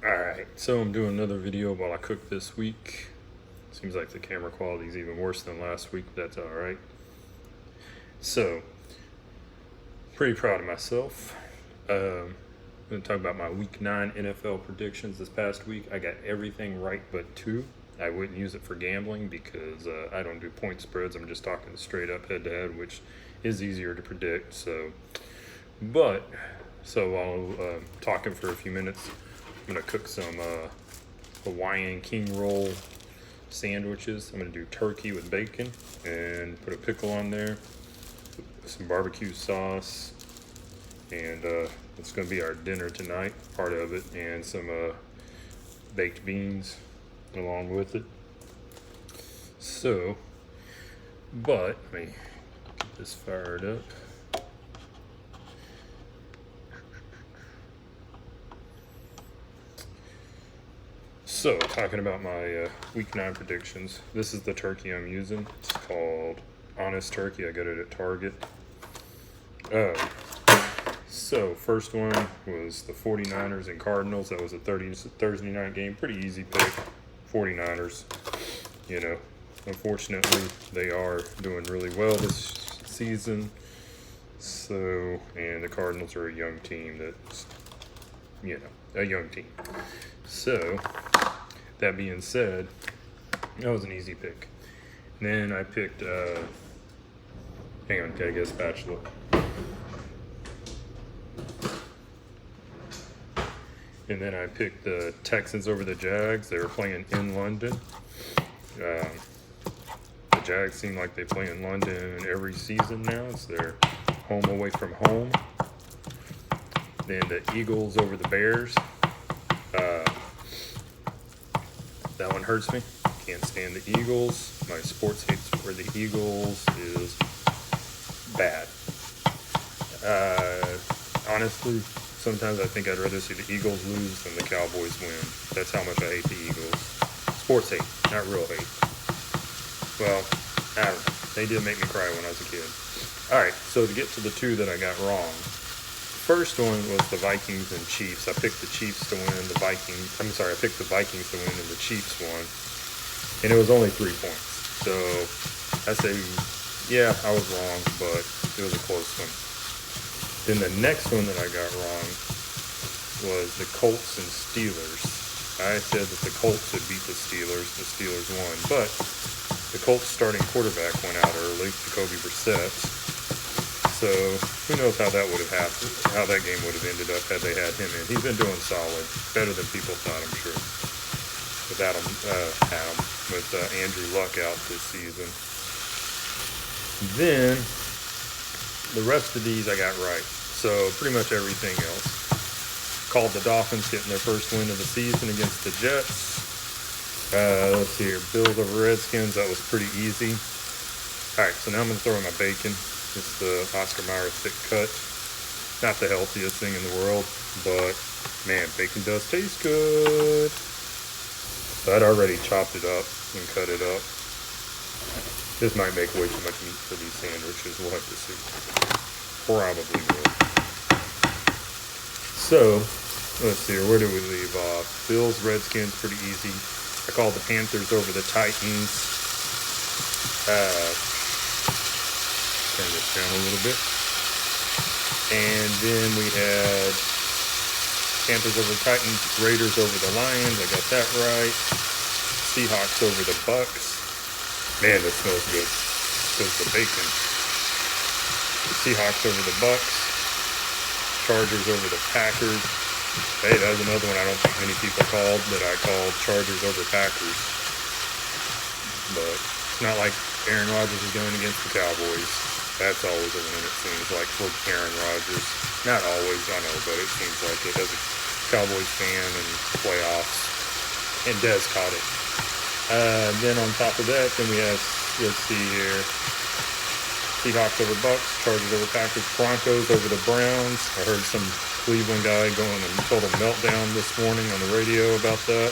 Alright, so I'm doing another video while I cook this week. Seems like the camera quality is even worse than last week, but that's alright. So, pretty proud of myself. I'm going to talk about my week 9 NFL predictions this past week. I got everything right but 2. I wouldn't use it for gambling because I don't do point spreads. I'm just talking straight up head to head, which is easier to predict. So while talking for a few minutes, I'm going to cook some Hawaiian king roll sandwiches. I'm going to do turkey with bacon and put a pickle on there, some barbecue sauce, and it's going to be our dinner tonight, part of it, and some baked beans along with it. So, but let me get this fired up. So, talking about my week 9 predictions, this is the turkey I'm using. It's called Honest Turkey. I got it at Target. So, first one was the 49ers and Cardinals. That was a Thursday night game. Pretty easy pick. 49ers. You know, unfortunately, they are doing really well this season. So, and the Cardinals are a young team that's, a young team. So, that being said, that was an easy pick. And then I picked, hang on, gotta get a spatula. And then I picked the Texans over the Jags. They were playing in London. The Jags seem like they play in London every season now. It's their home away from home. Then the Eagles over the Bears. That one hurts me. Can't stand the Eagles. My sports hate for the Eagles is bad. Honestly, sometimes I think I'd rather see the Eagles lose than the Cowboys win. That's how much I hate the Eagles. Sports hate, not real hate. Well, I don't know. They did make me cry when I was a kid. Alright, so to get to the 2 that I got wrong. First one was the Vikings and Chiefs. I picked the Chiefs to win, I picked the Vikings to win and the Chiefs won. And it was only 3 points. So I say, yeah, I was wrong, but it was a close one. Then the next one that I got wrong was the Colts and Steelers. I said that the Colts would beat the Steelers won. But the Colts starting quarterback went out early, Jacoby Brissett. So who knows how that would have happened, how that game would have ended up had they had him in. He's been doing solid, better than people thought, I'm sure. With Andrew Luck out this season. Then the rest of these I got right. So pretty much everything else. Called the Dolphins getting their first win of the season against the Jets. Let's see here, Bills over Redskins. That was pretty easy. All right, so now I'm going to throw in my bacon. It's the Oscar Mayer thick cut. Not the healthiest thing in the world, but man, bacon does taste good. So I'd already chopped it up and cut it up. This might make way too much meat for these sandwiches. We'll have to see. Probably will. So, let's see here. Where do we leave off? Bills, Redskins, pretty easy. I called the Panthers over the Titans. Turn this down a little bit. And then we had Panthers over Titans, Raiders over the Lions. I got that right. Seahawks over the Bucks. Man, this smells good. Because the bacon. Seahawks over the Bucks. Chargers over the Packers. Hey, that was another one I don't think many people called, that I called Chargers over Packers. But it's not like Aaron Rodgers is going against the Cowboys. That's always a win, it seems like, for Aaron Rodgers. Not always, I know, but it seems like it as a Cowboys fan and playoffs. And Dez caught it. Then on top of that, then we have, let's see here, Seahawks over Bucks, Chargers over Packers, Broncos over the Browns. I heard some Cleveland guy going a total meltdown this morning on the radio about that.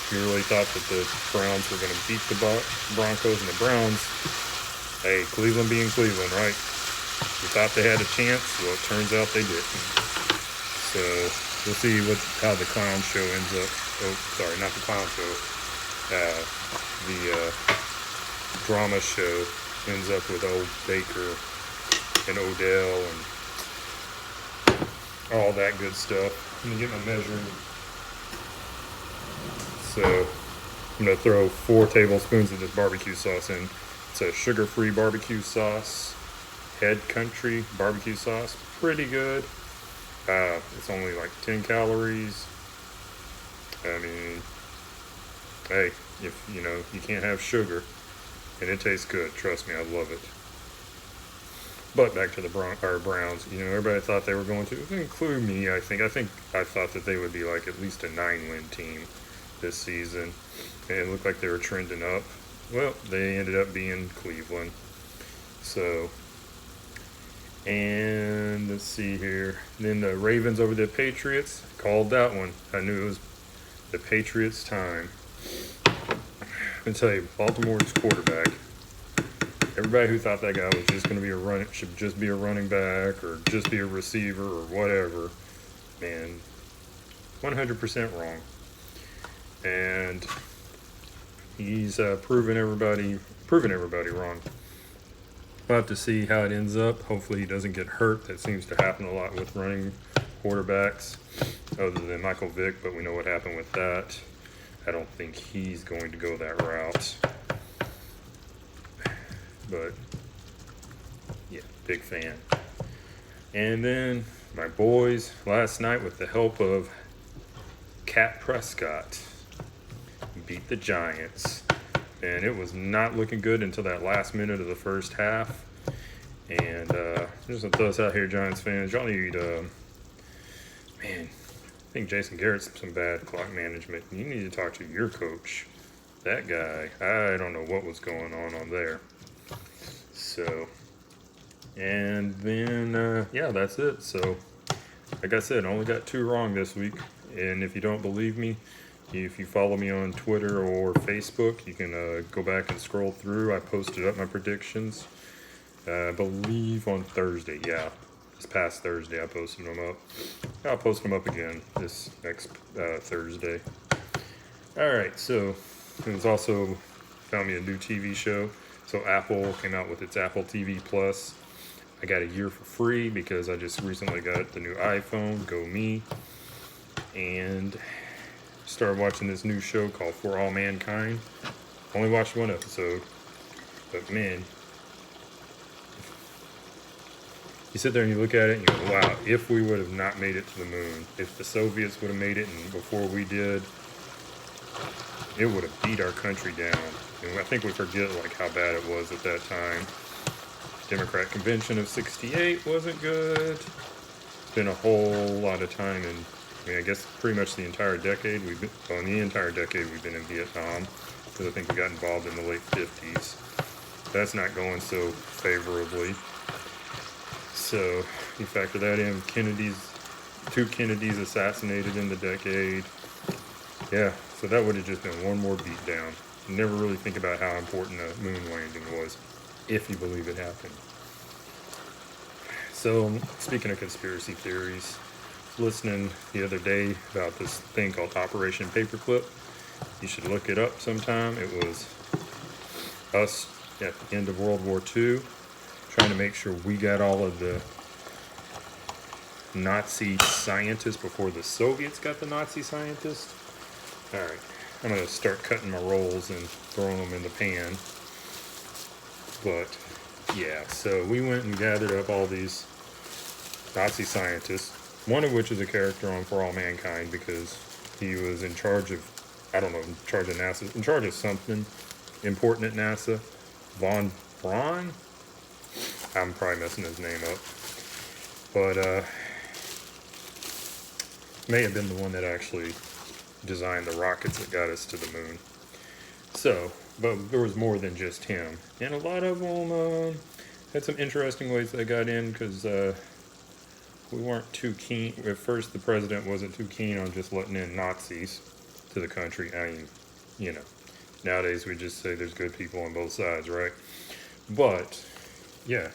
He really thought that the Browns were going to beat the Broncos, and the Browns, hey, Cleveland being Cleveland, right? You thought they had a chance? Well, it turns out they didn't. So, we'll see how the clown show ends up. Oh, sorry, not the clown show. The drama show ends up with old Baker and Odell and all that good stuff. Let me get my measuring. So I'm gonna throw 4 tablespoons of this barbecue sauce in. It's a sugar-free barbecue sauce, Head Country barbecue sauce. Pretty good. It's only like 10 calories. I mean, hey, if you can't have sugar and it tastes good, trust me, I love it. But back to the Browns. Everybody thought they were going to, include me. I thought that they would be like at least a 9-win team this season, and it looked like they were trending up. Well, they ended up being Cleveland. So, and let's see here. Then the Ravens over the Patriots. Called that one. I knew it was the Patriots' time. I'm gonna tell you, Baltimore's quarterback. Everybody who thought that guy was just going to be should just be a running back or just be a receiver or whatever, man, 100% wrong. And he's proven everybody wrong. We'll have to see how it ends up. Hopefully he doesn't get hurt. That seems to happen a lot with running quarterbacks, other than Michael Vick, but we know what happened with that. I don't think he's going to go that route. But yeah, big fan. And then my boys last night, with the help of Cat Prescott, beat the Giants. And it was not looking good until that last minute of the first half. And just to throw us out here, Giants fans, y'all need, man, I think Jason Garrett's some bad clock management. You need to talk to your coach. That guy, I don't know what was going on there. So, and then, yeah, that's it. So, like I said, I only got 2 wrong this week. And if you don't believe me, if you follow me on Twitter or Facebook, you can go back and scroll through. I posted up my predictions, I believe on Thursday. Yeah, this past Thursday I posted them up. I'll post them up again this next Thursday. All right, so it was also found me a new TV show. So Apple came out with its Apple TV Plus. I got a year for free because I just recently got the new iPhone, go me, and started watching this new show called For All Mankind. Only watched 1 episode, but man, you sit there and you look at it and you go, wow, if we would have not made it to the moon, if the Soviets would have made it and before we did, it would have beat our country down. And I think we forget like how bad it was at that time. Democrat convention of '68 wasn't good. It's been a whole lot of time, and I guess pretty much the entire decade we've been in Vietnam, because I think we got involved in the late 50s. That's not going so favorably. So you factor that in, 2 Kennedys assassinated in the decade. Yeah, so that would have just been one more beatdown. You never really think about how important a moon landing was, if you believe it happened. So, speaking of conspiracy theories, listening the other day about this thing called Operation Paperclip. You should look it up sometime. It was us at the end of World War II trying to make sure we got all of the Nazi scientists before the Soviets got the Nazi scientists. All right, I'm going to start cutting my rolls and throwing them in the pan. But, yeah, so we went and gathered up all these Nazi scientists, one of which is a character on For All Mankind because he was in charge of, I don't know, in charge of NASA, in charge of something important at NASA. Von Braun? I'm probably messing his name up. But, may have been the one that actually designed the rockets that got us to the moon. So, but there was more than just him. And a lot of them had some interesting ways they got in because we weren't too keen. At first, the president wasn't too keen on just letting in Nazis to the country. I mean, nowadays we just say there's good people on both sides, right? But, yeah.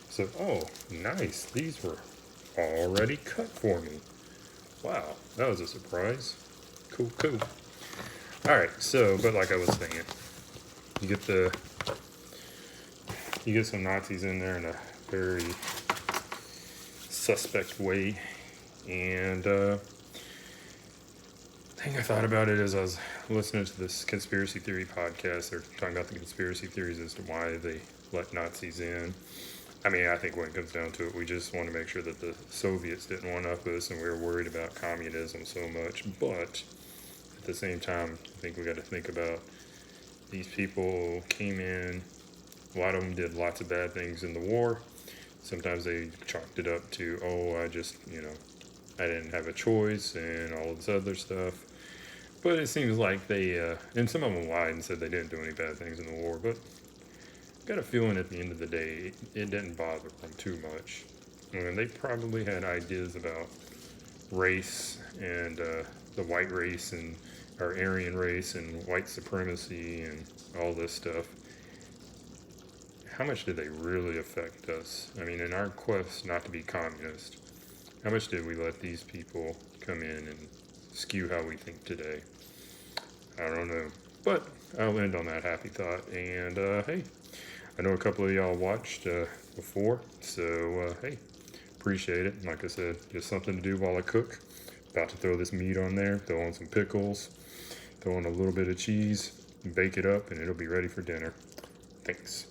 So, oh, nice. These were already cut for me. Wow, that was a surprise. Cool, cool. All right, so, but like I was saying, you get the you get some Nazis in there in a very suspect way, and thing I thought about it as I was listening to this conspiracy theory podcast. They're talking about the conspiracy theories as to why they let Nazis in. I mean, I think when it comes down to it, we just want to make sure that the Soviets didn't one up us, and we were worried about communism so much. But at the same time, I think we got to think about these people came in. A lot of them did lots of bad things in the war. Sometimes they chalked it up to, oh, I just, I didn't have a choice and all this other stuff. But it seems like they, and some of them lied and said they didn't do any bad things in the war. But I got a feeling at the end of the day, it didn't bother them too much. I mean, they probably had ideas about race and the white race and our Aryan race and white supremacy and all this stuff. How much did they really affect us? I mean, in our quest not to be communist, how much did we let these people come in and skew how we think today? I don't know. But I'll end on that happy thought. And hey, I know a couple of y'all watched before, so hey, appreciate it. Like I said, just something to do while I cook. About to throw this meat on there, throw on some pickles, throw on a little bit of cheese, bake it up, and it'll be ready for dinner. Thanks.